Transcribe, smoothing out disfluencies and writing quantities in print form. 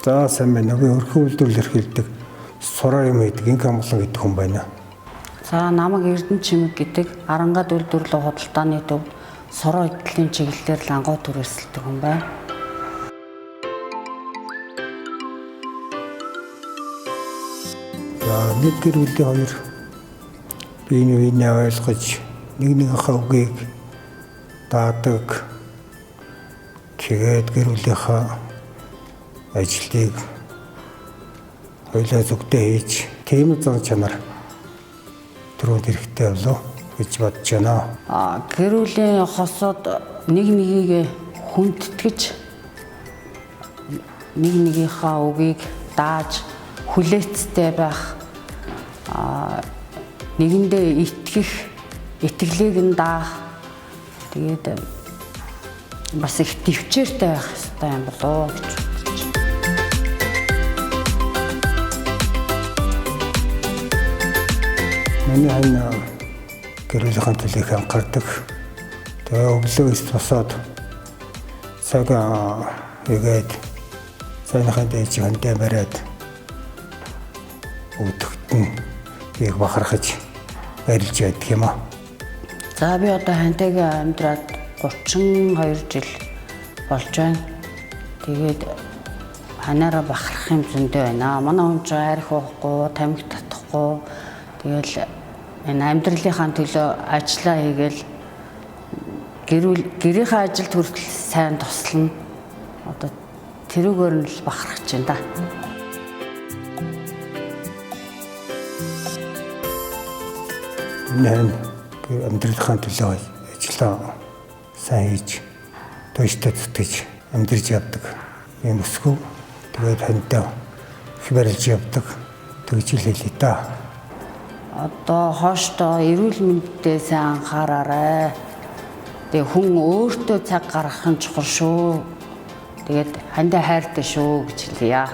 За сайн байна. Би өрхөн үйлдвэрлэл эрхэлдэг сураа юм хийдэг инк амглан гэдэг хүн байна. За намайг Эрдэнэ Чимэг гэдэг Арангаад үйлдвэрлэл худалдааны төвд сураа эдлийн чиглэлээр лангуу түрээсэлдэг хүн байна. За нэг гэр бүлийн хоёр биений үеийг ойлгож нэгнийхээ үгийг даадаг. Тэгээд гэр бүлийнхаа ажлыг хоёулаа зүгтээ хийж тийм зан чанар түрүүнд хэрэгтэй болов гэж бодож байна. Гэр бүлийн хосууд нэг нэгийг хүндэтгэж нэг нэгийнхээ үгийг дааж хүлээцтэй байх, нэгэндээ итгэх, итгэлийг нь даах, тэгээд бас их төвчээртэй байх хэрэгтэй юм болоо гэж бодож байна. Миний хань гэр бүлийн төлөөх анхаардаг. Тэгээ өглөө ис босоод цаг игээд сайнханд ээж хөндөө бариад өдөгтөн бийг бахархаж барилж яддаг юм аа. За би одоо хантайгаа амьдраад 32 жил болж байна. Тэгээд ханаараа бахарх юм зөндөө байна. Манай хүн ч арх уухгүй, тамхи татахгүй. Тэгэл энэ амьдралынхаа төлөө ажиллаа хийгээл гэрийнхээ ажилд хүртэл сайн туслана. Одоо тэрүүгээр нь л бахархаж байна да. Нэн амьдралынхаа төлөө ажиллаа сайн хийж тууштай зүтгэж амьдарч явдаг юм өсгөө. Тэгээд хантай хибэрэлж явдаг тэгж хэлээ та. Одоо хоошдоо эрүүл мэндэд сайн анхаараарай. Тэгээ хүн өөртөө цаг гаргах нь чухал шүү. Тэгээд хандаа хайртай шүү гэж хэлье.